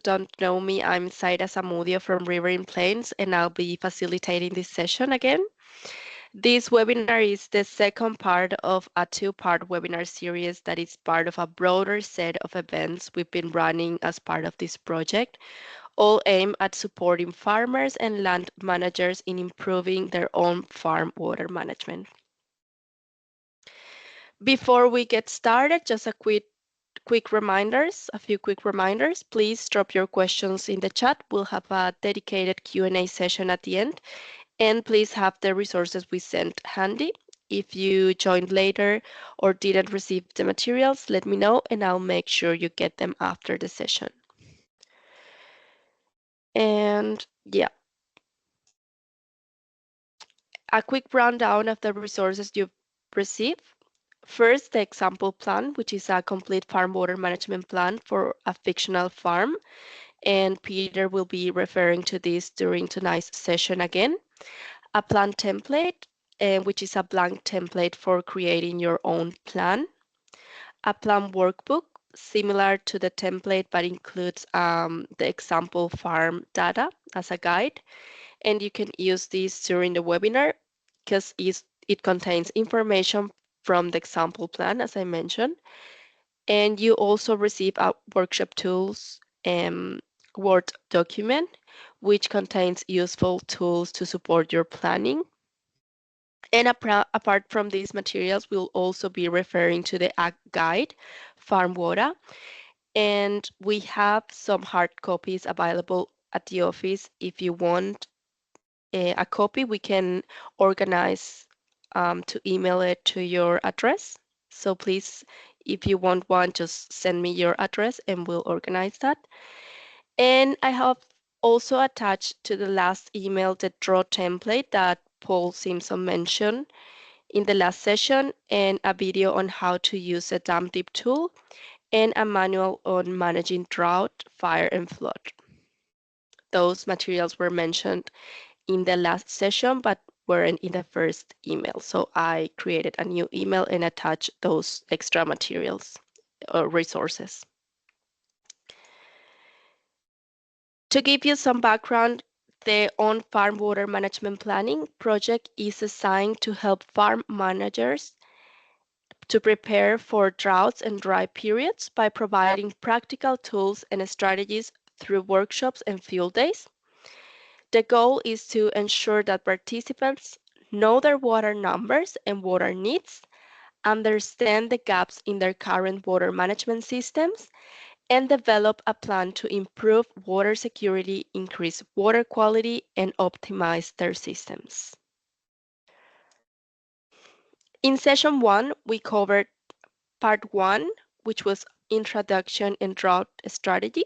don't know me, I'm Zaira Zamudio from Riverine Plains, and I'll be facilitating this session again. This webinar is the second part of a two-part webinar series that is part of a broader set of events we've been running as part of this project, all aimed at supporting farmers and land managers in improving their own farm water management. Before we get started, just a few quick reminders. Please drop your questions in the chat. We'll have a dedicated Q&A session at the end. And please have the resources we sent handy. If you joined later or didn't receive the materials, let me know and I'll make sure you get them after the session. And yeah, a quick rundown of the resources you've received. First, the example plan, which is a complete farm water management plan for a fictional farm. And Peter will be referring to this during tonight's session again. A plan template, which is a blank template for creating your own plan. A plan workbook, similar to the template, but includes the example farm data as a guide. And you can use this during the webinar because it contains information from the example plan, as I mentioned. And you also receive a workshop tools Word document, which contains useful tools to support your planning. And apart from these materials, we'll also be referring to the guide, Farm Water. And we have some hard copies available at the office. If you want a copy, we can organize to email it to your address. So please, if you want one, just send me your address and we'll organize that. And I have also attached to the last email the Drought template that Paul Simpson mentioned in the last session, and a video on how to use a dam deep tool, and a manual on managing drought, fire, and flood. Those materials were mentioned in the last session, but weren't in the first email. So I created a new email and attached those extra materials or resources. To give you some background, the on-farm water management planning project is designed to help farm managers to prepare for droughts and dry periods by providing practical tools and strategies through workshops and field days. The goal is to ensure that participants know their water numbers and water needs, understand the gaps in their current water management systems, and develop a plan to improve water security, increase water quality, and optimize their systems. In session 1, we covered part 1, which was Introduction and Drought Strategy.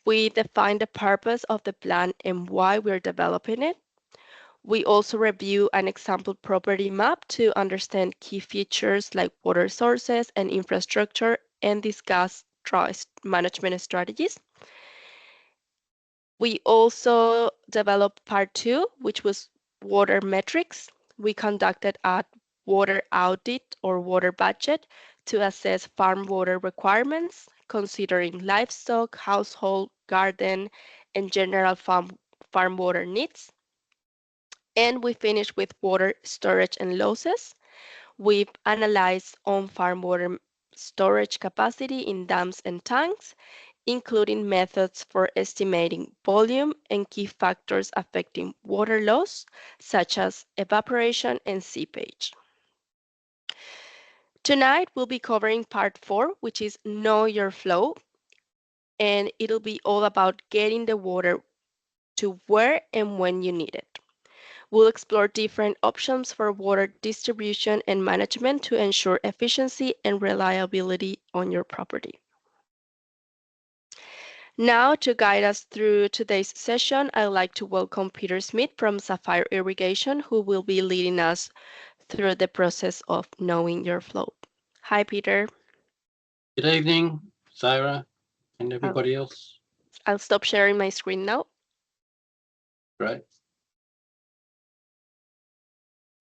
We defined the purpose of the plan and why we're developing it. We also review an example property map to understand key features like water sources and infrastructure and discuss drought management strategies. We also developed part 2, which was water metrics. We conducted a water audit or water budget to assess farm water requirements, considering livestock, household, garden, and general farm water needs. And we finished with water storage and losses. We've analyzed on-farm water storage capacity in dams and tanks, including methods for estimating volume and key factors affecting water loss, such as evaporation and seepage. Tonight, we'll be covering part 4, which is Know Your Flow, and it'll be all about getting the water to where and when you need it. We'll explore different options for water distribution and management to ensure efficiency and reliability on your property. Now, to guide us through today's session, I'd like to welcome Peter Smith from Sapphire Irrigation, who will be leading us through the process of knowing your flow. Hi, Peter. Good evening, Sarah and everybody else. I'll stop sharing my screen now. Great.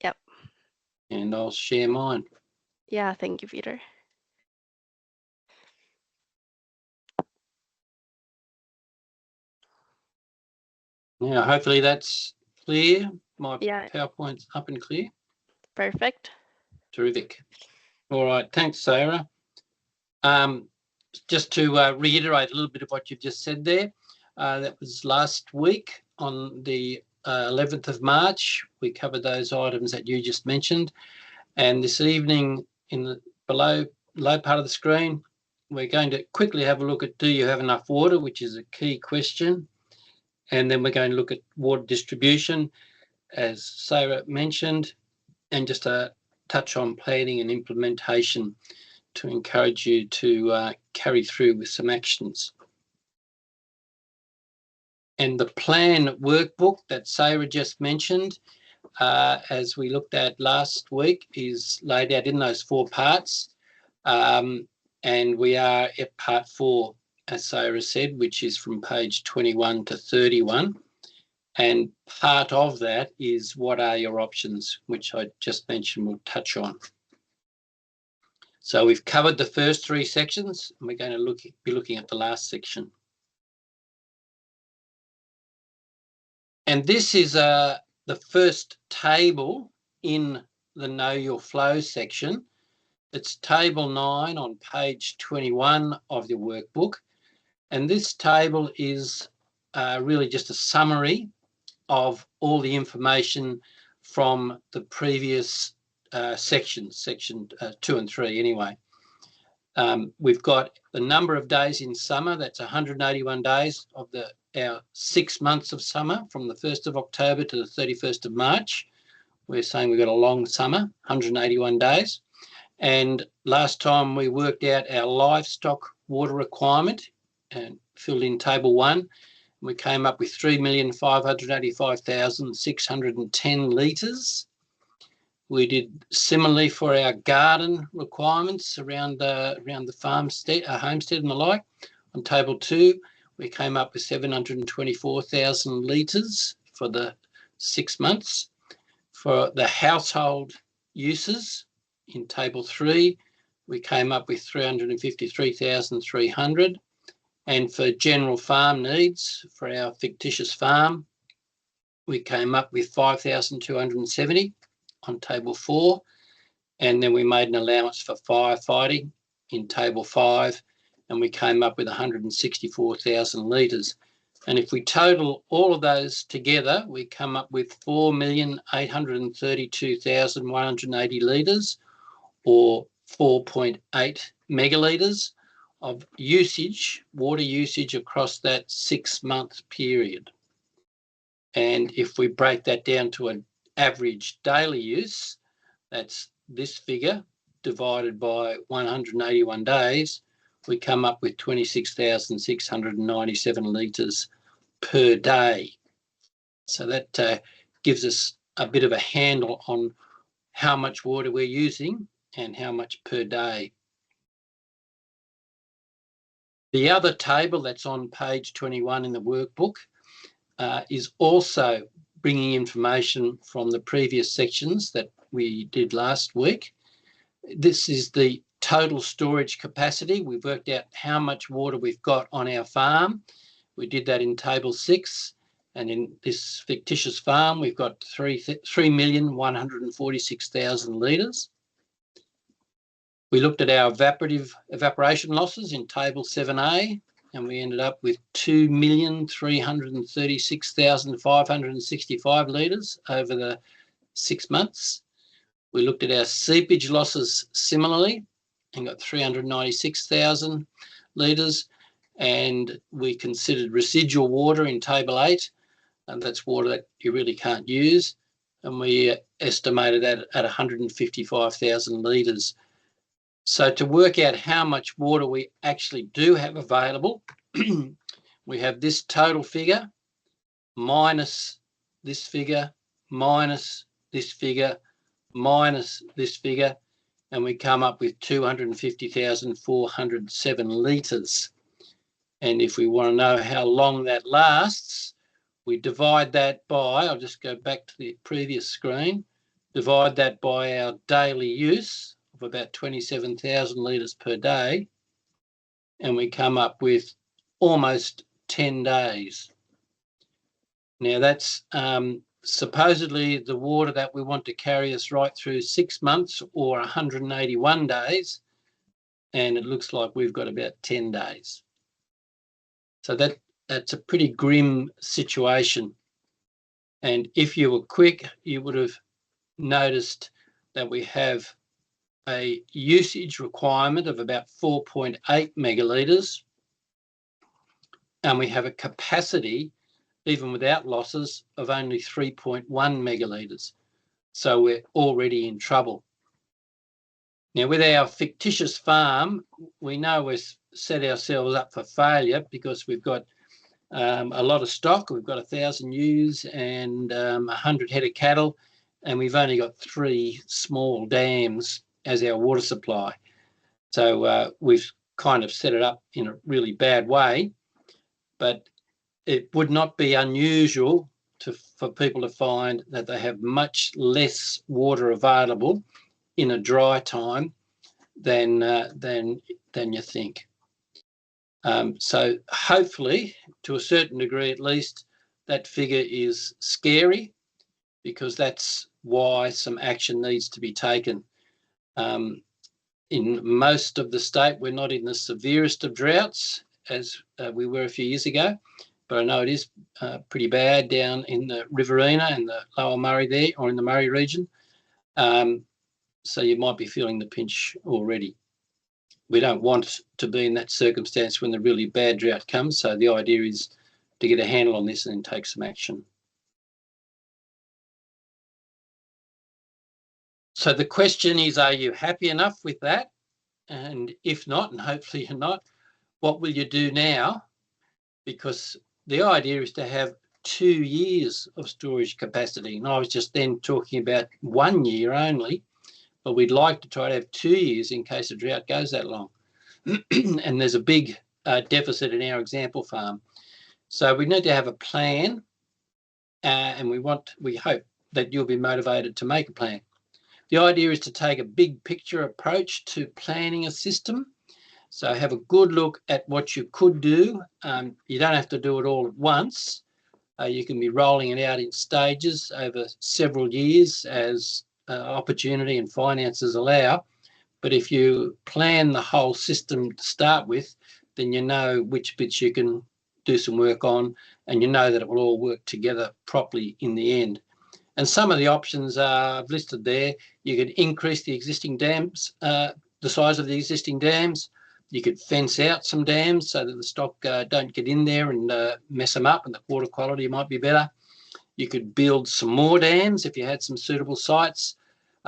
Yep. And I'll share mine. Yeah, thank you, Peter. Now, hopefully that's clear. My Yeah, PowerPoint's up and clear. perfect. Terrific. All right. Thanks, Sarah. Just to reiterate a little bit of what you've just said there, that was last week on the 11th of March. We covered those items that you just mentioned. And this evening, in the below part of the screen, we're going to quickly have a look at, do you have enough water, which is a key question. And then we're going to look at water distribution, as Sarah mentioned, and just a touch on planning and implementation to encourage you to carry through with some actions. And the plan workbook that Sarah just mentioned, as we looked at last week, is laid out in those 4 parts. And we are at part 4, as Sarah said, which is from page 21 to 31. And part of that is what are your options, which I just mentioned we'll touch on. So we've covered the first 3 sections, and we're going to be looking at the last section. And this is the first table in the Know Your Flow section. It's table 9 on page 21 of your workbook. And this table is really just a summary of all the information from the previous sections, section 2 and 3 anyway. We've got the number of days in summer, that's 181 days of our 6 months of summer, from the 1st of October to the 31st of March. We're saying we've got a long summer, 181 days. And last time we worked out our livestock water requirement and filled in table 1. We came up with 3,585,610 litres. We did similarly for our garden requirements around the farmstead, homestead and the like. On table 2, we came up with 724,000 litres for the 6 months. For the household uses, in table 3, we came up with 353,300. And for general farm needs, for our fictitious farm, we came up with 5,270 on table 4. And then we made an allowance for firefighting in table 5, and we came up with 164,000 litres. And if we total all of those together, we come up with 4,832,180 litres, or 4.8 megalitres of usage, water usage across that 6-month period. And if we break that down to an average daily use, that's this figure divided by 181 days, we come up with 26,697 litres per day. So that gives us a bit of a handle on how much water we're using and how much per day. The other table that's on page 21 in the workbook is also bringing information from the previous sections that we did last week. This is the total storage capacity. We've worked out how much water we've got on our farm. We did that in table 6. And in this fictitious farm, we've got 3,146,000 litres. We looked at our evaporation losses in table 7A, and we ended up with 2,336,565 litres over the 6 months. We looked at our seepage losses similarly and got 396,000 litres, and we considered residual water in table 8, and that's water that you really can't use, and we estimated that at 155,000 litres. So to work out how much water we actually do have available, we have this total figure minus this figure, minus this figure, minus this figure, and we come up with 250,407 litres. And if we want to know how long that lasts, we divide that by, I'll just go back to the previous screen, divide that by our daily use of about 27,000 litres per day, and we come up with almost 10 days. Now that's supposedly the water that we want to carry us right through 6 months or 181 days, and it looks like we've got about 10 days. So that's a pretty grim situation. And if you were quick, you would have noticed that we have a usage requirement of about 4.8 megalitres, and we have a capacity, even without losses, of only 3.1 megalitres. So we're already in trouble. Now, with our fictitious farm, we know we've set ourselves up for failure because we've got a lot of stock. We've got 1,000 ewes and 100 head of cattle, and we've only got 3 small dams as our water supply. So we've kind of set it up in a really bad way, but it would not be unusual for people to find that they have much less water available in a dry time than you think. So hopefully, to a certain degree at least, that figure is scary, because that's why some action needs to be taken. In most of the state, we're not in the severest of droughts as we were a few years ago, but I know it is pretty bad down in the Riverina and the Lower Murray there, or in the Murray region. So you might be feeling the pinch already. We don't want to be in that circumstance when the really bad drought comes. So the idea is to get a handle on this and then take some action. So the question is, are you happy enough with that? And if not, and hopefully you're not, what will you do now? Because the idea is to have 2 years of storage capacity. And I was just then talking about 1 year only, but we'd like to try to have 2 years in case a drought goes that long. And there's a big deficit in our example farm. So we need to have a plan, and we hope that you'll be motivated to make a plan. The idea is to take a big picture approach to planning a system. So have a good look at what you could do. You don't have to do it all at once. You can be rolling it out in stages over several years as opportunity and finances allow. But if you plan the whole system to start with, then you know which bits you can do some work on, and you know that it will all work together properly in the end. And some of the options are listed there. You could increase the existing dams, the size of the existing dams. You could fence out some dams so that the stock don't get in there and mess them up, and the water quality might be better. You could build some more dams if you had some suitable sites.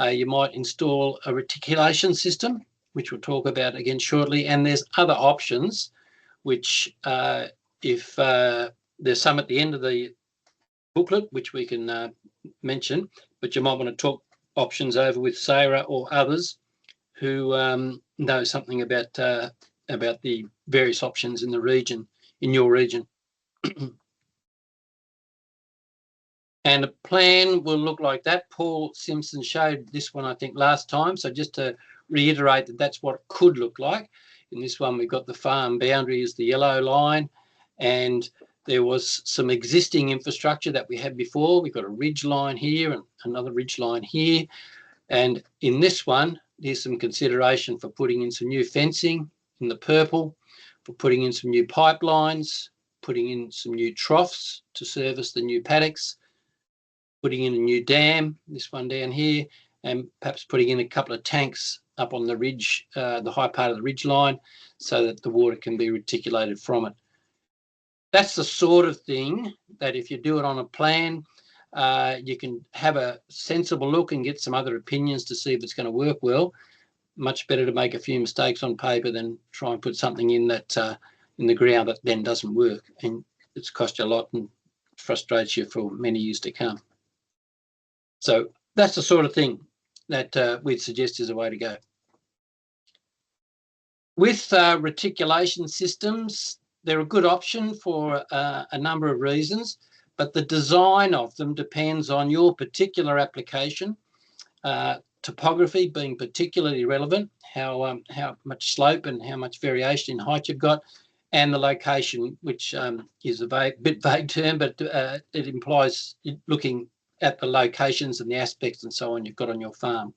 You might install a reticulation system, which we'll talk about again shortly. And there's other options, which if there's some at the end of the booklet, which we can mention, but you might want to talk options over with Sarah or others who know something about the various options in the region, in your region. And a plan will look like that. Paul Simpson showed this one, I think, last time. So just to reiterate that that's what it could look like. In this one, we've got the farm boundary as the yellow line, and there was some existing infrastructure that we had before. We've got a ridge line here and another ridge line here. And in this one, there's some consideration for putting in some new fencing in the purple, for putting in some new pipelines, putting in some new troughs to service the new paddocks, putting in a new dam, this one down here, and perhaps putting in a couple of tanks up on the ridge, the high part of the ridge line, so that the water can be reticulated from it. That's the sort of thing that if you do it on a plan, you can have a sensible look and get some other opinions to see if it's going to work well. Much better to make a few mistakes on paper than try and put something in that in the ground that then doesn't work, and it's cost you a lot and frustrates you for many years to come. So that's the sort of thing that we'd suggest is a way to go. With reticulation systems, they're a good option for a number of reasons, but the design of them depends on your particular application, topography being particularly relevant, how much slope and how much variation in height you've got, and the location, which is a bit vague term, but it implies looking at the locations and the aspects and so on you've got on your farm.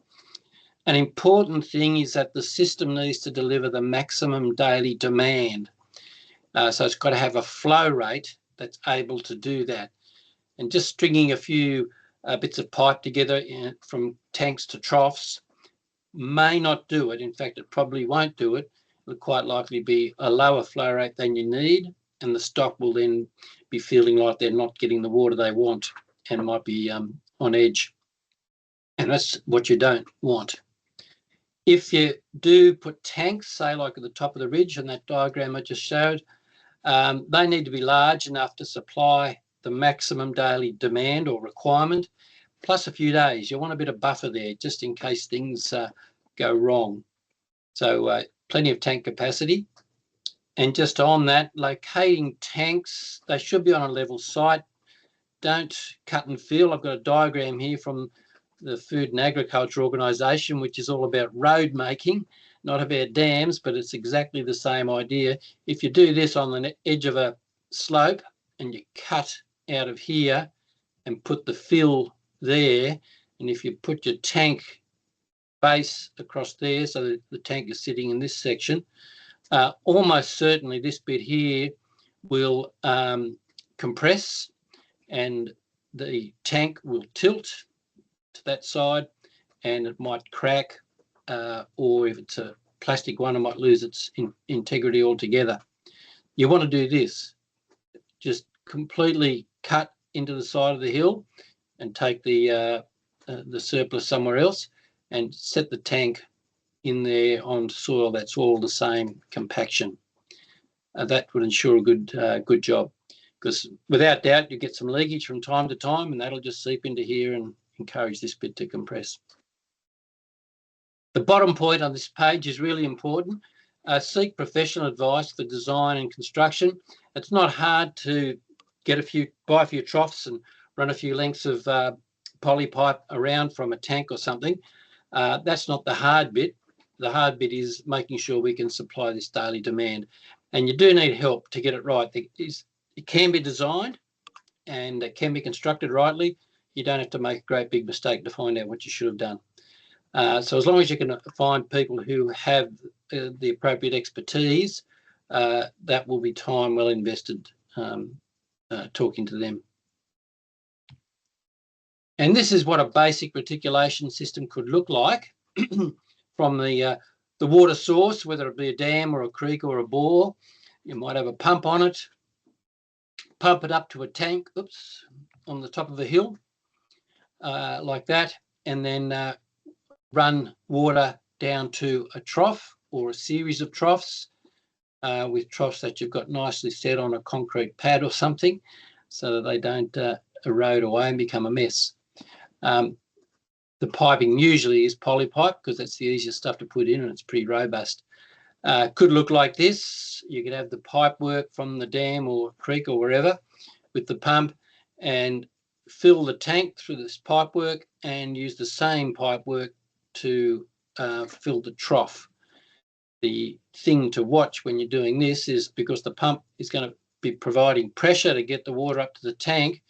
An important thing is that the system needs to deliver the maximum daily demand. So it's got to have a flow rate that's able to do that. And just stringing a few bits of pipe together from tanks to troughs may not do it. In fact, it probably won't do it. It'll quite likely be a lower flow rate than you need, and the stock will then be feeling like they're not getting the water they want and might be on edge. And that's what you don't want. If you do put tanks, say like at the top of the ridge in that diagram I just showed, they need to be large enough to supply the maximum daily demand or requirement, plus a few days. You want a bit of buffer there just in case things go wrong. So plenty of tank capacity. And just on that, locating tanks, they should be on a level site. Don't cut and fill. I've got a diagram here from the Food and Agriculture Organisation, which is all about road making, not about dams, but it's exactly the same idea. If you do this on the edge of a slope and you cut out of here and put the fill there, and if you put your tank base across there so that the tank is sitting in this section, almost certainly this bit here will compress and the tank will tilt to that side and it might crack, or if it's a plastic one, it might lose its integrity altogether. You want to do this, just completely cut into the side of the hill and take the surplus somewhere else and set the tank in there on soil that's all the same compaction. That would ensure a good job, because without doubt you get some leakage from time to time and that'll just seep into here and encourage this bit to compress. The bottom point on this page is really important. Seek professional advice for design and construction. It's not hard to buy a few troughs and run a few lengths of poly pipe around from a tank or something. That's not the hard bit. The hard bit is making sure we can supply this daily demand. And you do need help to get it right. It can be designed and it can be constructed rightly. You don't have to make a great big mistake to find out what you should have done. So as long as you can find people who have the appropriate expertise, that will be time well invested talking to them. And this is what a basic reticulation system could look like from the water source, whether it be a dam or a creek or a bore. You might have a pump on it, pump it up to a tank, on the top of a hill, like that, and then run water down to a trough or a series of troughs, with troughs that you've got nicely set on a concrete pad or something so that they don't erode away and become a mess. The piping usually is poly pipe because that's the easiest stuff to put in and it's pretty robust. Could look like this. You could have the pipe work from the dam or creek or wherever with the pump and fill the tank through this pipe work and use the same pipe work to fill the trough. The thing to watch when you're doing this is because the pump is going to be providing pressure to get the water up to the tank,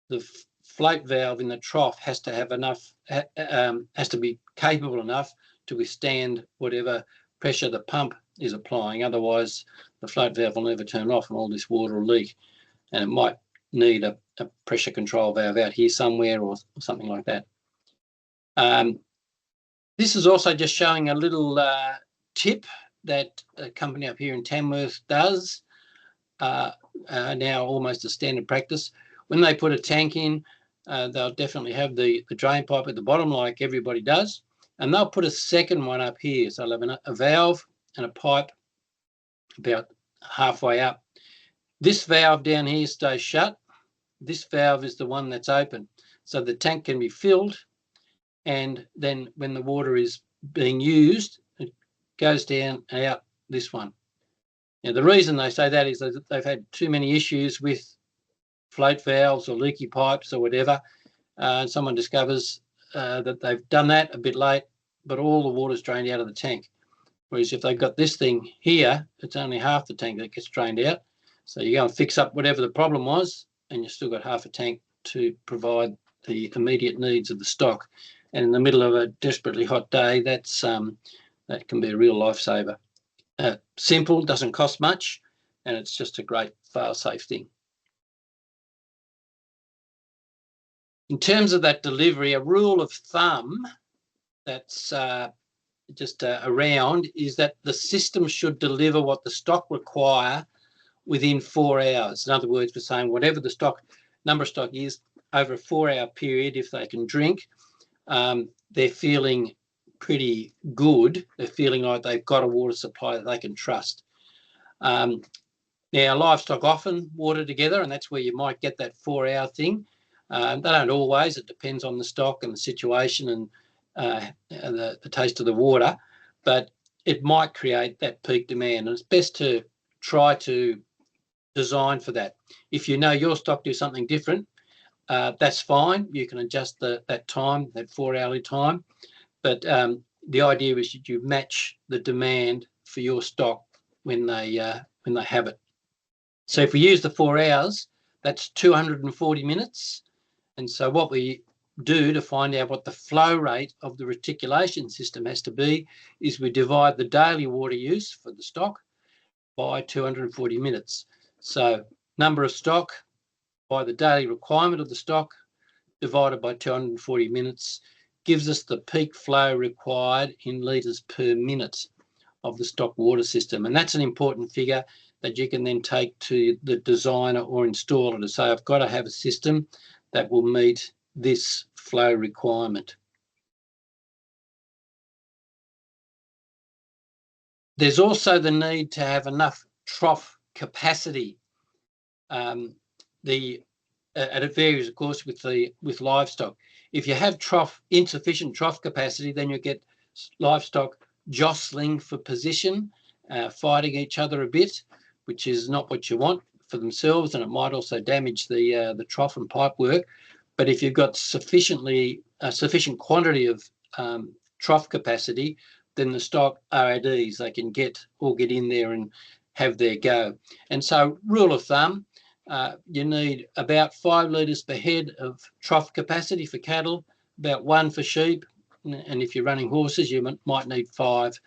the float valve in the trough has to have enough, has to be capable enough to withstand whatever pressure the pump is applying. Otherwise, the float valve will never turn off and all this water will leak. And it might need a pressure control valve out here somewhere or something like that. This is also just showing a little tip that a company up here in Tamworth does, now almost a standard practice. When they put a tank in, they'll definitely have the drain pipe at the bottom like everybody does, and they'll put a second one up here. So they'll have a valve and a pipe about halfway up. This valve down here stays shut. This valve is the one that's open. So the tank can be filled, and then when the water is being used, it goes down and out this one. Now, the reason they say that is that they've had too many issues with float valves or leaky pipes or whatever. Someone discovers that they've done that a bit late, but all the water's drained out of the tank. Whereas if they've got this thing here, it's only half the tank that gets drained out. So you go and fix up whatever the problem was, and you've still got half a tank to provide the immediate needs of the stock. And in the middle of a desperately hot day, that can be a real lifesaver. Simple, doesn't cost much, and it's just a great fail-safe thing. In terms of that delivery, a rule of thumb that's just around is that the system should deliver what the stock require within 4 hours. In other words, we're saying whatever the number of stock is over a 4-hour period, if they can drink, they're feeling pretty good. They're feeling like they've got a water supply that they can trust. Now, livestock often water together, and that's where you might get that 4-hour thing. They don't always. It depends on the stock and the situation and the taste of the water, but it might create that peak demand, and it's best to try to design for that. If you know your stock do something different, that's fine. You can adjust that time, that 4-hourly time, but the idea is that you match the demand for your stock when they have it. So if we use the 4 hours, that's 240 minutes. And so what we do to find out what the flow rate of the reticulation system has to be is we divide the daily water use for the stock by 240 minutes. So number of stock by the daily requirement of the stock divided by 240 minutes gives us the peak flow required in litres per minute of the stock water system. And that's an important figure that you can then take to the designer or installer to say, I've got to have a system that will meet this flow requirement. There's also the need to have enough trough capacity. And it varies, of course, with livestock. If you have insufficient trough capacity, then you get livestock jostling for position, fighting each other a bit, which is not what you want for themselves, and it might also damage the trough and pipe work. But if you've got sufficient quantity of trough capacity, then the stock are at ease. They can get in there and have their go. And so, rule of thumb, you need about 5 litres per head of trough capacity for cattle, about 1 for sheep, and if you're running horses, you might need 5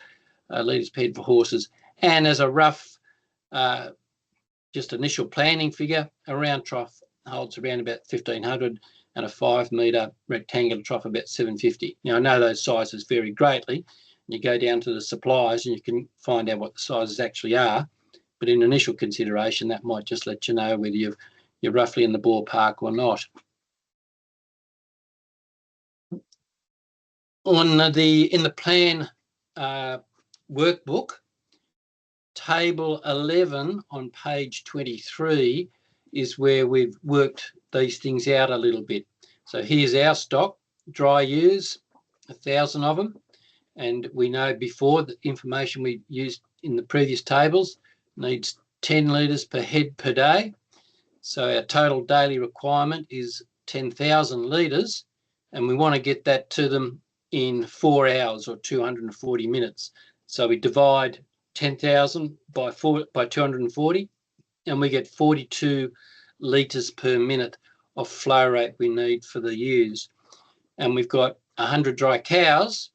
litres per head for horses. And as a rough, just initial planning figure, around trough holds around about 1,500 and a 5 metre rectangular trough about 750. Now, I know those sizes vary greatly. You go down to the suppliers and you can find out what the sizes actually are. But in initial consideration, that might just let you know whether you're roughly in the ballpark or not. In the plan workbook, table 11 on page 23 is where we've worked these things out a little bit. So here's our stock, dry ewes, 1,000 of them, and we know before the information we used in the previous tables needs 10 litres per head per day. So our total daily requirement is 10,000 litres, and we want to get that to them in 4 hours or 240 minutes. So we divide 10,000 by 240, and we get 42 litres per minute of flow rate we need for the ewes. And we've got 100 dry cows.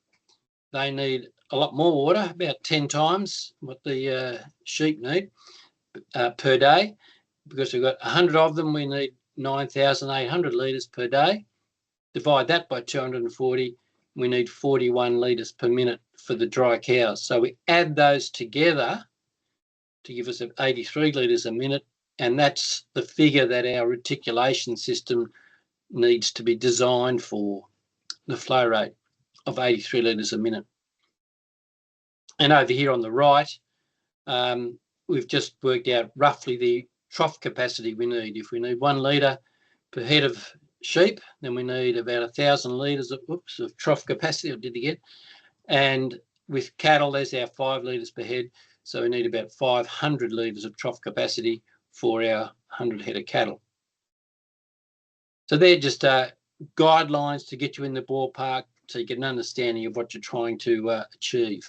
They need a lot more water, about 10 times what the sheep need per day. Because we've got 100 of them, we need 9,800 litres per day. Divide that by 240, we need 41 litres per minute for the dry cows. So we add those together to give us 83 litres a minute, and that's the figure that our reticulation system needs to be designed for, the flow rate of 83 litres a minute. And over here on the right, we've just worked out roughly the trough capacity we need. If we need 1 litre per head of sheep, then we need about 1,000 litres of trough capacity, I did again. And with cattle, there's our 5 litres per head. So we need about 500 litres of trough capacity for our 100 head of cattle. So they're just guidelines to get you in the ballpark so you get an understanding of what you're trying to achieve.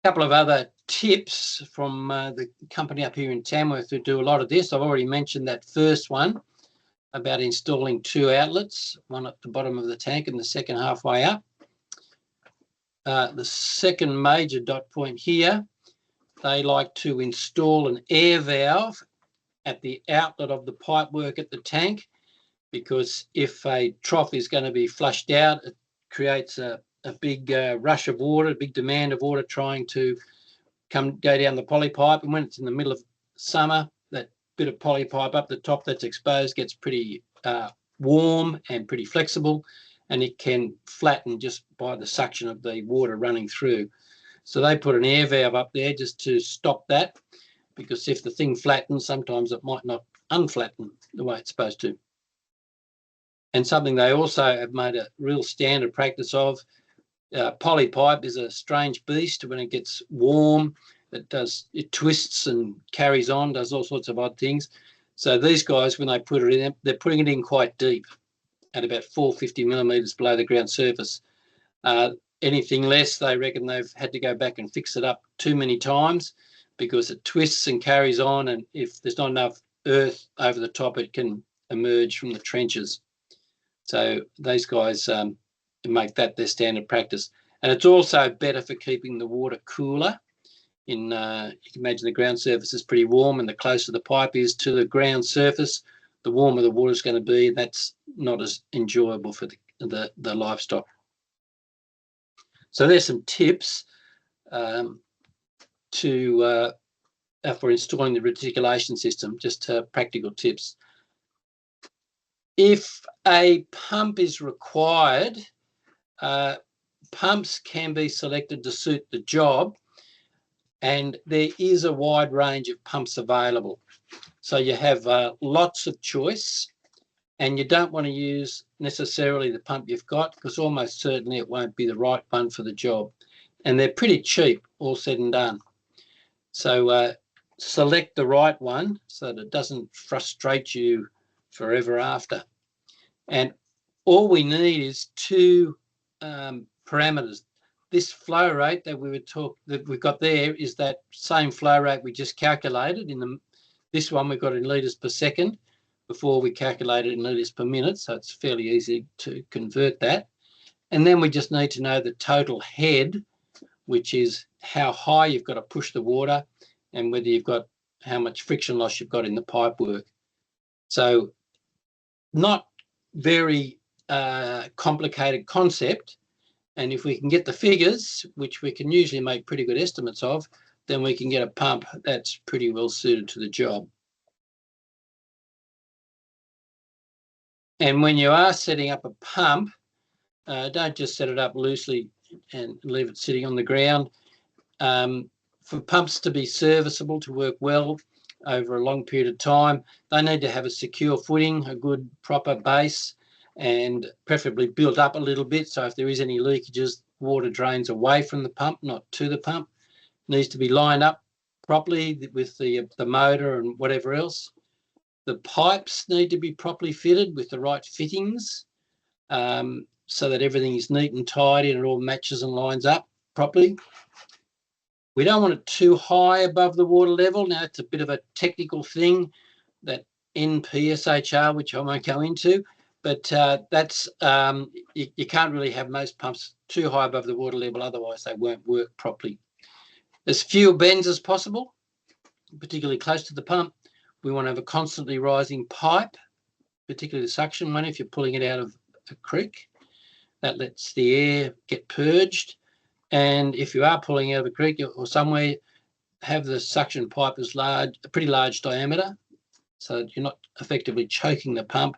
couple of other tips from the company up here in Tamworth who do a lot of this. I've already mentioned that first one about installing 2 outlets, one at the bottom of the tank and the second halfway up. The second major dot point here, they like to install an air valve at the outlet of the pipework at the tank, because if a trough is going to be flushed out, it creates a big rush of water, a big demand of water trying to go down the poly pipe. And when it's in the middle of summer, that bit of poly pipe up the top that's exposed gets pretty warm and pretty flexible, and it can flatten just by the suction of the water running through. So they put an air valve up there just to stop that, because if the thing flattens, sometimes it might not unflatten the way it's supposed to. And something they also have made a real standard practice of, poly pipe is a strange beast. When it gets warm, it twists and carries on, does all sorts of odd things. So these guys, when they put it in, they're putting it in quite deep at about 450 millimetres below the ground surface. Anything less, they reckon they've had to go back and fix it up too many times, because it twists and carries on, and if there's not enough earth over the top, it can emerge from the trenches. So these guys make that their standard practice. And it's also better for keeping the water cooler. You can imagine the ground surface is pretty warm, and the closer the pipe is to the ground surface, the warmer the water is going to be. That's not as enjoyable for the livestock. So there's some tips for installing the reticulation system, just practical tips. If a pump is required, pumps can be selected to suit the job, and there is a wide range of pumps available. So you have lots of choice, and you don't want to use necessarily the pump you've got, because almost certainly it won't be the right one for the job. And they're pretty cheap, all said and done. So select the right one so that it doesn't frustrate you forever after. And all we need is 2 parameters. This flow rate that we've got there is that same flow rate we just calculated. This one we've got in litres per second. Before we calculated in litres per minute, so it's fairly easy to convert that. And then we just need to know the total head, which is how high you've got to push the water, and whether you've got how much friction loss you've got in the pipework. So not very complicated concept, and if we can get the figures, which we can usually make pretty good estimates of, then we can get a pump that's pretty well suited to the job. And when you are setting up a pump, don't just set it up loosely and leave it sitting on the ground. For pumps to be serviceable, to work well over a long period of time, they need to have a secure footing, a good proper base, and preferably built up a little bit. So if there is any leakages, water drains away from the pump, not to the pump. It needs to be lined up properly with the motor and whatever else. The pipes need to be properly fitted with the right fittings, so that everything is neat and tidy and it all matches and lines up properly. We don't want it too high above the water level. Now, it's a bit of a technical thing, that NPSHR, which I won't go into, but that's you can't really have most pumps too high above the water level, otherwise they won't work properly. As few bends as possible, particularly close to the pump. We want to have a constantly rising pipe, particularly the suction one if you're pulling it out of a creek. That lets the air get purged. And if you are pulling out of a creek or somewhere, have the suction pipe as large, a pretty large diameter, so that you're not effectively choking the pump.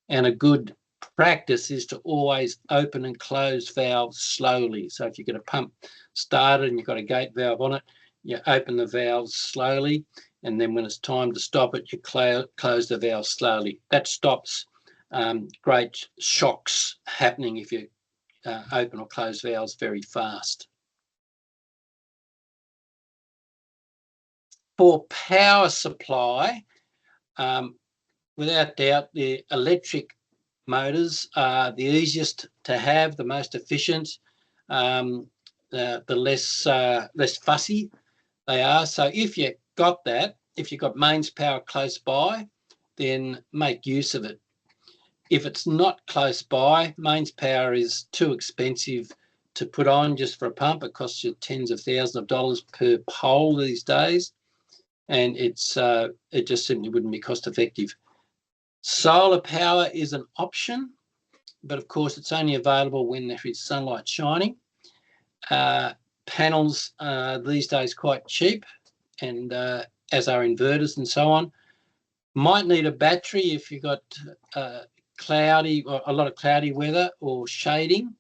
And a good practice is to always open and close valves slowly. So if you've got a pump started and you've got a gate valve on it, you open the valves slowly, and then when it's time to stop it, you close the valve slowly. That stops great shocks happening if you open or close valves very fast. For power supply, without doubt, the electric motors are the easiest to have, the most efficient. the less fussy they are. So if you've got mains power close by, then make use of it. If it's not close by, mains power is too expensive to put on just for a pump. It costs you tens of thousands of dollars per pole these days, and it just simply wouldn't be cost effective. Solar power is an option, but of course it's only available when there is sunlight shining. Panels are these days quite cheap, and as are inverters and so on. Might need a battery if you've got cloudy or a lot of cloudy weather or shading,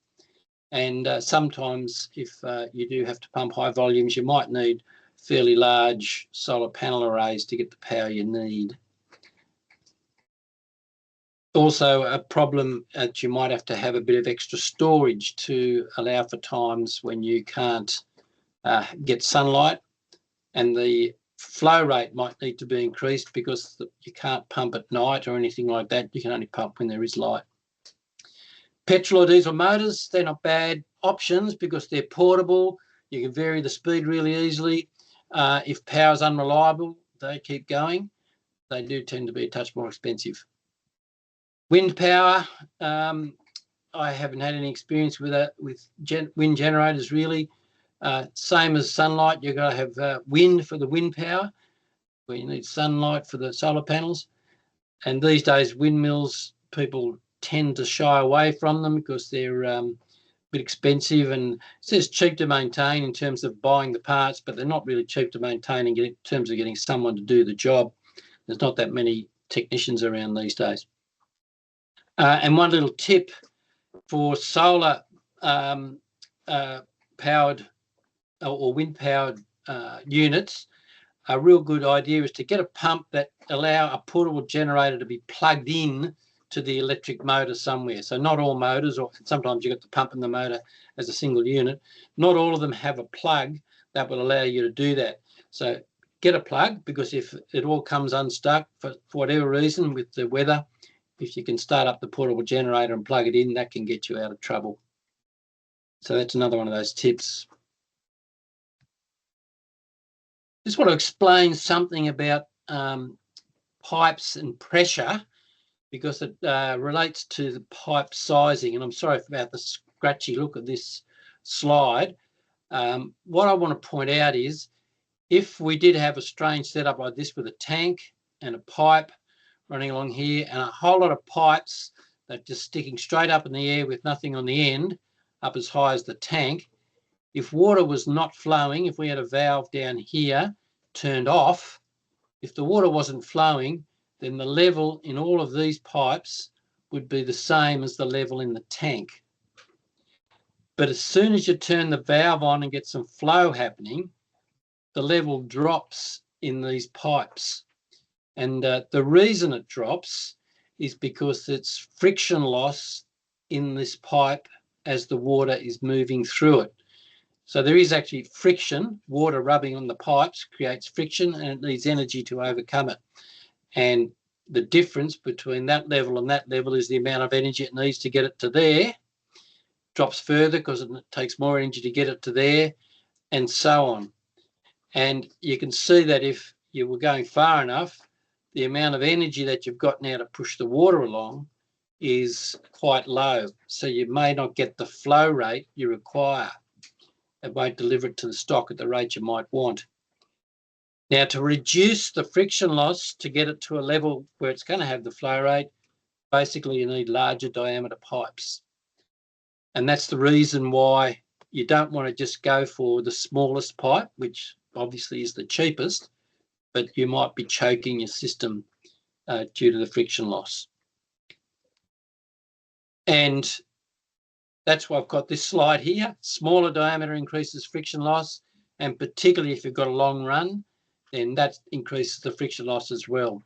and sometimes if you do have to pump high volumes, you might need fairly large solar panel arrays to get the power you need. Also, a problem that you might have to have a bit of extra storage to allow for times when you can't get sunlight, and the flow rate might need to be increased because you can't pump at night or anything like that. You can only pump when there is light. Petrol or diesel motors, they're not bad options because they're portable. You can vary the speed really easily. If power's unreliable, they keep going. They do tend to be a touch more expensive. Wind power, I haven't had any experience with that with wind generators really. Same as sunlight, you've got to have wind for the wind power, where you need sunlight for the solar panels. And these days, windmills, people tend to shy away from them because they're a bit expensive, and it says cheap to maintain in terms of buying the parts, but they're not really cheap to maintain in terms of getting someone to do the job. There's not that many technicians around these days. And one little tip for solar powered or wind powered units, a real good idea is to get a pump that allow a portable generator to be plugged in to the electric motor somewhere. So not all motors, or sometimes you got the pump and the motor as a single unit, not all of them have a plug that will allow you to do that. So get a plug, because if it all comes unstuck for whatever reason with the weather, if you can start up the portable generator and plug it in, that can get you out of trouble. So that's another one of those tips. Just want to explain something about pipes and pressure, because it relates to the pipe sizing. And I'm sorry about the scratchy look of this slide. What I want to point out is, if we did have a strange setup like this with a tank and a pipe running along here and a whole lot of pipes that just sticking straight up in the air with nothing on the end, up as high as the tank, if water was not flowing, if we had a valve down here turned off, if the water wasn't flowing, then the level in all of these pipes would be the same as the level in the tank. But as soon as you turn the valve on and get some flow happening, the level drops in these pipes. And the reason it drops is because it's friction loss in this pipe as the water is moving through it. So there is actually friction. Water rubbing on the pipes creates friction, and it needs energy to overcome it. And the difference between that level and that level is the amount of energy it needs to get it to there. Drops further because it takes more energy to get it to there, and so on. And you can see that if you were going far enough, the amount of energy that you've got now to push the water along is quite low. So you may not get the flow rate you require. It won't deliver it to the stock at the rate you might want. Now, to reduce the friction loss, to get it to a level where it's going to have the flow rate, basically you need larger diameter pipes. And that's the reason why you don't want to just go for the smallest pipe, which obviously is the cheapest, but you might be choking your system due to the friction loss. And that's why I've got this slide here. Smaller diameter increases friction loss, and particularly if you've got a long run, then that increases the friction loss as well.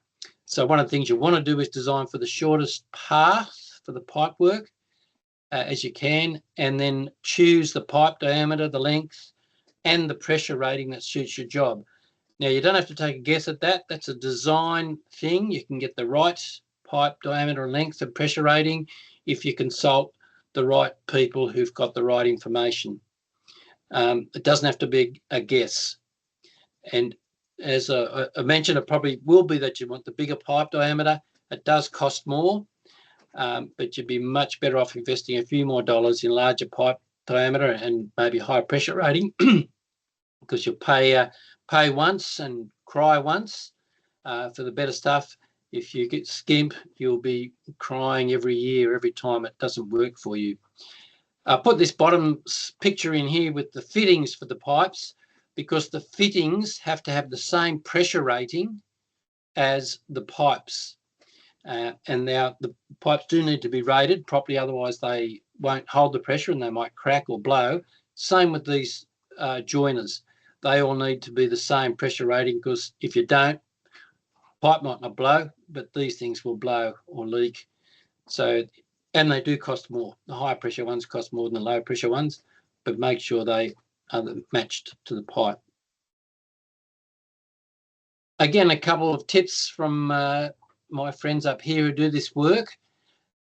So one of the things you want to do is design for the shortest path for the pipe work as you can, and then choose the pipe diameter, the length, and the pressure rating that suits your job. Now, you don't have to take a guess at that. That's a design thing. You can get the right pipe diameter, length, and pressure rating if you consult the right people who've got the right information. It doesn't have to be a guess. And as I mentioned, it probably will be that you want the bigger pipe diameter. It does cost more, but you'd be much better off investing a few more dollars in larger pipe diameter and maybe high pressure rating, because you'll pay once and cry once for the better stuff. If you get skimp, you'll be crying every year, every time it doesn't work for you. I put this bottom picture in here with the fittings for the pipes, because the fittings have to have the same pressure rating as the pipes. And now the pipes do need to be rated properly, otherwise they won't hold the pressure and they might crack or blow. Same with these joiners. They all need to be the same pressure rating, because if you don't, pipe might not blow, but these things will blow or leak. So, and they do cost more. The high pressure ones cost more than the low pressure ones, but make sure they are matched to the pipe. Again, a couple of tips from my friends up here who do this work.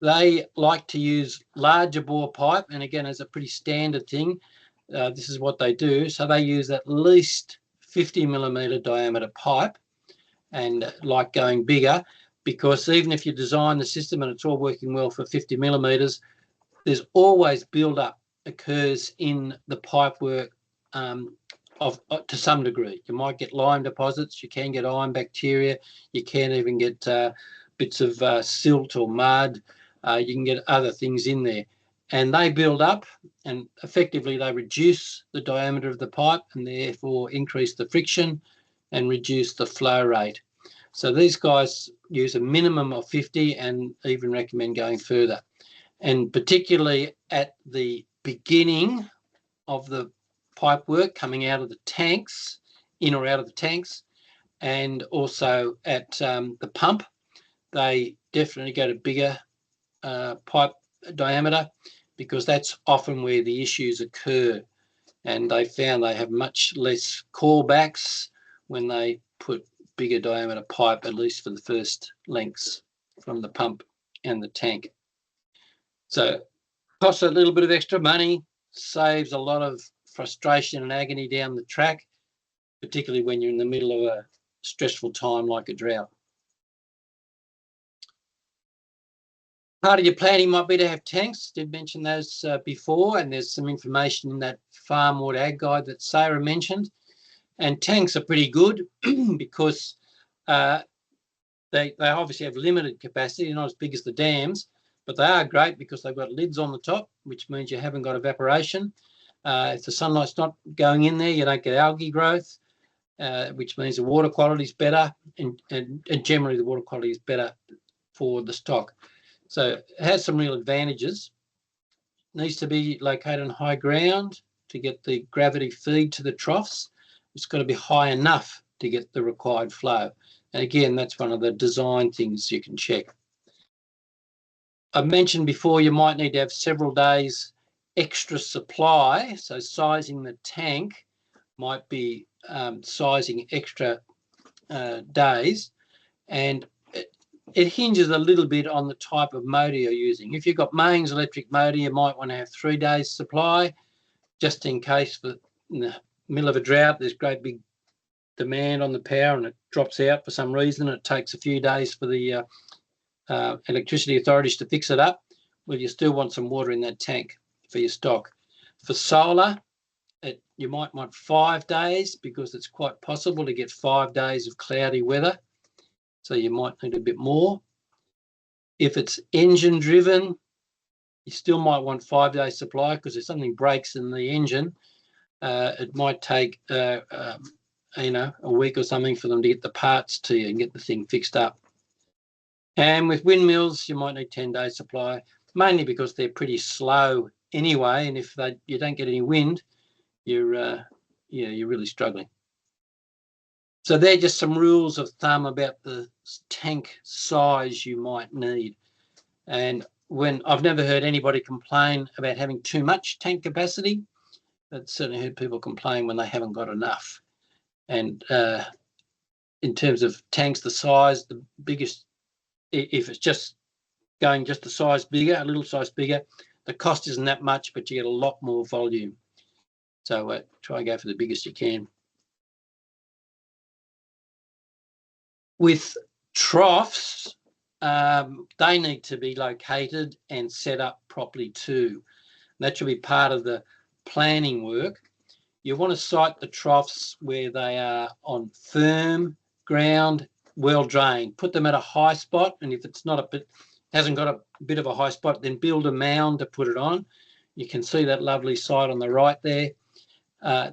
They like to use larger bore pipe, and again, as a pretty standard thing, this is what they do. So they use at least 50 millimeter diameter pipe, and like going bigger, because even if you design the system and it's all working well for 50 millimeters, there's always build-up occurs in the pipe work to some degree. You might get lime deposits, you can get iron bacteria, you can even get bits of silt or mud, you can get other things in there. And they build up, and effectively they reduce the diameter of the pipe and therefore increase the friction and reduce the flow rate. So these guys use a minimum of 50 and even recommend going further. And particularly at the beginning of the pipe work, coming out of the tanks, in or out of the tanks, and also at the pump, they definitely go to bigger pipe diameter, because that's often where the issues occur. And they found they have much less callbacks when they put bigger diameter pipe, at least for the first lengths from the pump and the tank. So costs a little bit of extra money, saves a lot of frustration and agony down the track, particularly when you're in the middle of a stressful time like a drought. Part of your planning might be to have tanks. Did mention those before, and there's some information in that Farm Water Ag Guide that Sarah mentioned. And tanks are pretty good because they obviously have limited capacity, not as big as the dams, but they are great because they've got lids on the top, which means you haven't got evaporation. If the sunlight's not going in there, you don't get algae growth, which means the water quality is better, and generally the water quality is better for the stock. So it has some real advantages. It needs to be located on high ground to get the gravity feed to the troughs. It's got to be high enough to get the required flow. And again, that's one of the design things you can check. I mentioned before you might need to have several days extra supply. So sizing the tank might be sizing extra days. And it hinges a little bit on the type of motor you're using. If you've got mains electric motor, you might want to have 3 days supply, just in case in the middle of a drought, there's great big demand on the power and it drops out for some reason. It takes a few days for the electricity authorities to fix it up. Well, you still want some water in that tank for your stock. For solar, you might want 5 days, because it's quite possible to get 5 days of cloudy weather. So you might need a bit more. If it's engine driven, you still might want 5 days supply, because if something breaks in the engine, it might take a week or something for them to get the parts to you and get the thing fixed up. And with windmills, you might need 10 days supply, mainly because they're pretty slow anyway. And if you don't get any wind, you're really struggling. So they're just some rules of thumb about the tank size you might need. And when I've never heard anybody complain about having too much tank capacity, I've certainly heard people complain when they haven't got enough. And in terms of tanks, the size, the biggest, if it's just going just the size bigger, a little size bigger, the cost isn't that much, but you get a lot more volume. So try and go for the biggest you can. With troughs, they need to be located and set up properly too. That should be part of the planning work. You want to site the troughs where they are on firm ground, well drained. Put them at a high spot, and if it's not hasn't got a bit of a high spot, then build a mound to put it on. You can see that lovely site on the right there.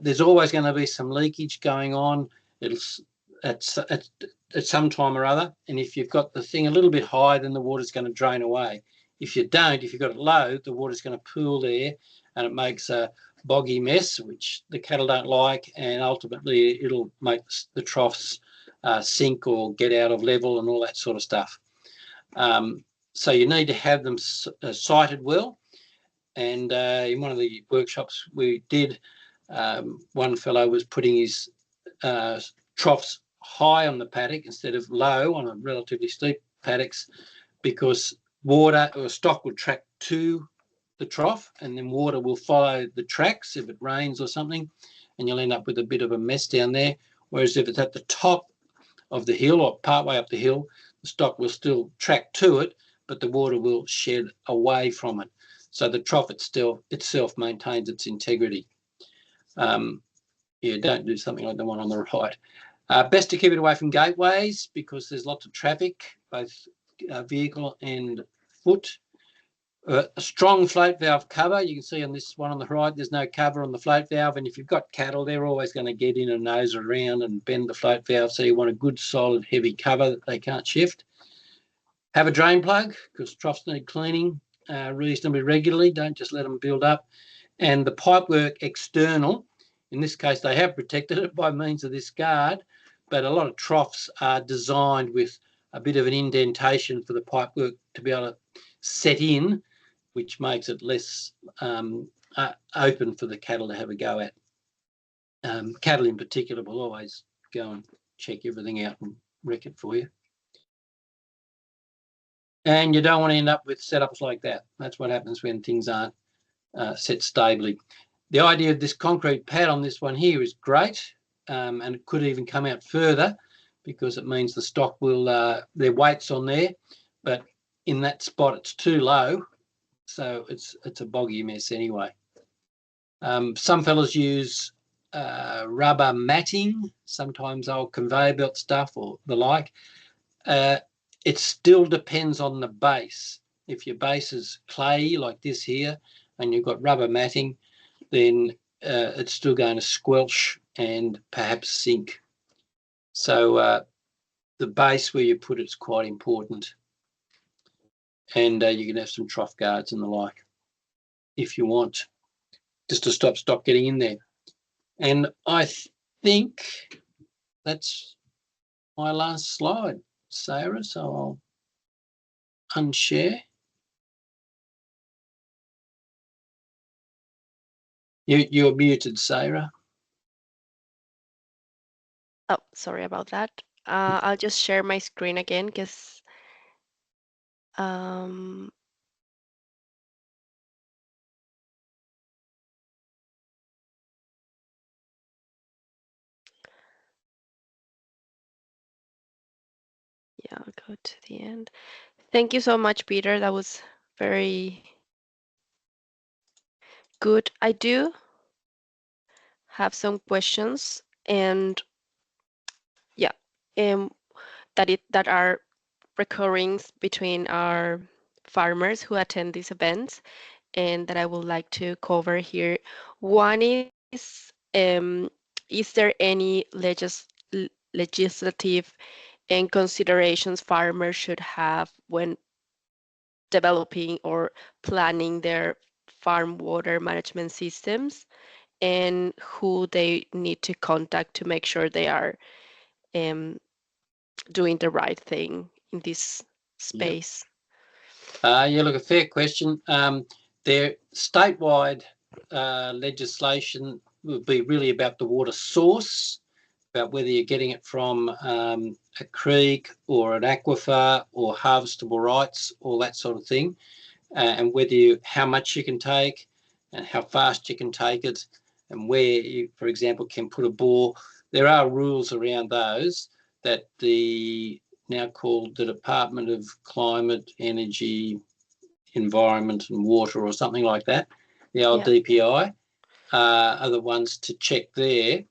There's always going to be some leakage going on. It's at some time or other, and if you've got the thing a little bit high, then the water's going to drain away. If you don't, if you've got it low, the water's going to pool there, and it makes a boggy mess, which the cattle don't like, and ultimately it'll make the troughs sink or get out of level and all that sort of stuff. So you need to have them sited well. And in one of the workshops we did, one fellow was putting his troughs high on the paddock instead of low on a relatively steep paddocks, because water or stock will track to the trough, and then water will follow the tracks if it rains or something, and you'll end up with a bit of a mess down there. Whereas if it's at the top of the hill or partway up the hill, the stock will still track to it, but the water will shed away from it. So the trough itself maintains its integrity. Yeah, don't do something like the one on the right. Best to keep it away from gateways, because there's lots of traffic, both vehicle and foot. A strong float valve cover. You can see on this one on the right, there's no cover on the float valve, and if you've got cattle, they're always going to get in and nose around and bend the float valve, so you want a good, solid, heavy cover that they can't shift. Have a drain plug, because troughs need cleaning reasonably regularly. Don't just let them build up. And the pipework external, in this case, they have protected it by means of this guard, but a lot of troughs are designed with a bit of an indentation for the pipework to be able to set in, which makes it less open for the cattle to have a go at. Cattle in particular will always go and check everything out and wreck it for you. And you don't want to end up with setups like that. That's what happens when things aren't set stably. The idea of this concrete pad on this one here is great, and it could even come out further, because it means the stock will, their weight's on there, but in that spot it's too low, so it's a boggy mess anyway. Some fellas use rubber matting, sometimes old conveyor belt stuff or the like. It still depends on the base. If your base is clay like this here and you've got rubber matting, then it's still going to squelch and perhaps sink. So the base where you put it's quite important. And you can have some trough guards and the like if you want, just to stop stock getting in there. And I think that's my last slide, Sarah, so I'll unshare. You're muted, Sarah. Oh, sorry about that. I'll just share my screen again, because yeah, I'll go to the end. Thank you so much, Peter. That was very good. I do have some questions, and yeah, that are recurring between our farmers who attend these events, and that I would like to cover here. One is there any legislative and considerations farmers should have when developing or planning their farm water management systems, and who they need to contact to make sure they are doing the right thing in this space? Yeah, look, a fair question. Their statewide legislation will be really about the water source, about whether you're getting it from a creek or an aquifer or harvestable rights, all that sort of thing, and how much you can take and how fast you can take it, and where you, for example, can put a bore. There are rules around those that the now called the Department of Climate, Energy, Environment and Water or something like that, the old DPI, are the ones to check there.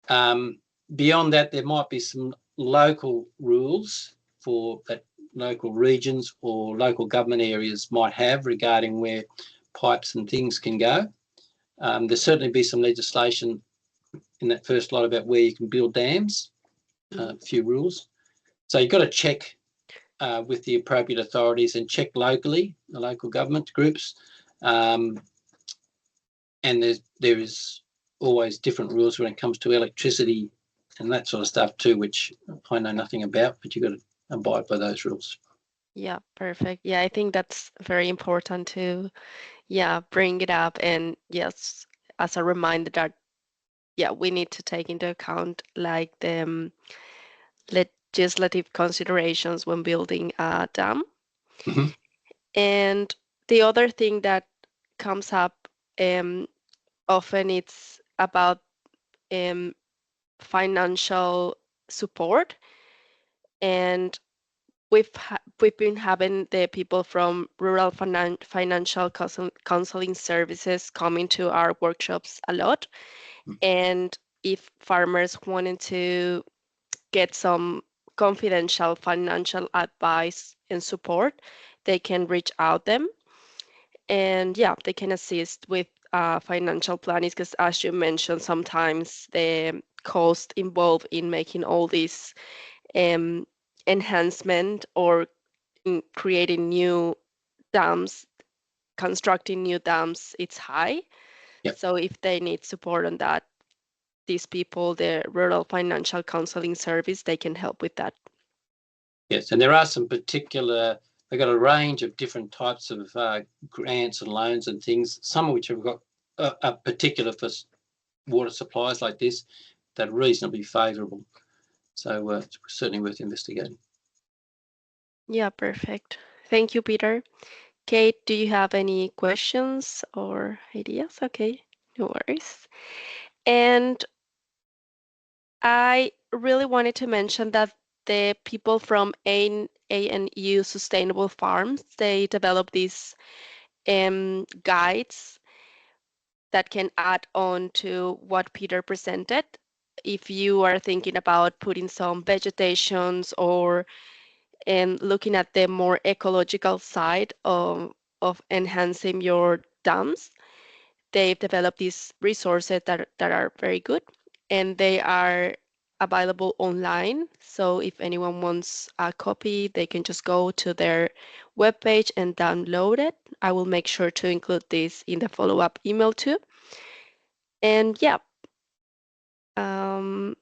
Beyond that, there might be some local rules for that local regions or local government areas might have regarding where pipes and things can go. There'll certainly be some legislation in that first lot about where you can build dams, a few rules. So you've got to check with the appropriate authorities and check locally, the local government groups. And there is always different rules when it comes to electricity and that sort of stuff too, which I know nothing about, but you've got to abide by those rules. Yeah, perfect. Yeah, I think that's very important to, bring it up. And yes, as a reminder that, we need to take into account like the legislative considerations when building a dam. Mm-hmm. And the other thing that comes up often it's about financial support. And we've been having the people from rural financial counseling services coming to our workshops a lot. And if farmers wanted to get some confidential financial advice and support, they can reach out them. And they can assist with financial planning because, as you mentioned, sometimes the cost involved in making all these um, enhancement or in creating new dams, constructing new dams, it's high. Yep. So if they need support on that, these people, the Rural Financial Counseling Service, they can help with that. Yes, and there are some particular, they've got a range of different types of grants and loans and things, some of which have got a particular for water supplies like this that are reasonably favourable. So it's certainly worth investigating. Yeah, perfect. Thank you, Peter. Kate, do you have any questions or ideas? Okay, no worries. And I really wanted to mention that the people from ANU Sustainable Farms, they develop these guides that can add on to what Peter presented. If you are thinking about putting some vegetations or looking at the more ecological side of enhancing your dams, they've developed these resources that are very good, and they are available online. So if anyone wants a copy, they can just go to their webpage and download it. I will make sure to include this in the follow-up email too. And um,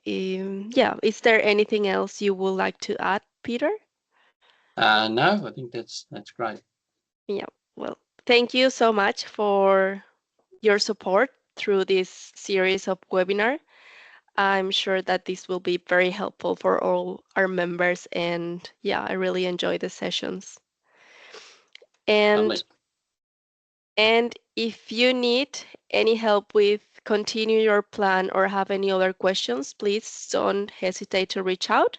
is there anything else you would like to add, Peter? No, I think that's great. Yeah, well, thank you so much for your support through this series of webinar. I'm sure that this will be very helpful for all our members, and I really enjoy the sessions. And Lovely. and if you need any help with continue your plan or have any other questions, please don't hesitate to reach out,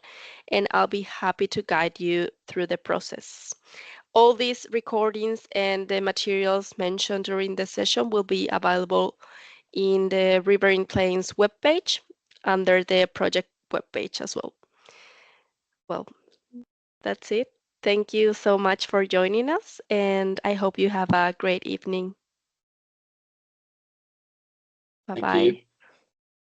and I'll be happy to guide you through the process. All these recordings and the materials mentioned during the session will be available in the Riverine Plains webpage under the project webpage as well. Well, that's it. Thank you so much for joining us, and I hope you have a great evening. Thank you. Bye-bye.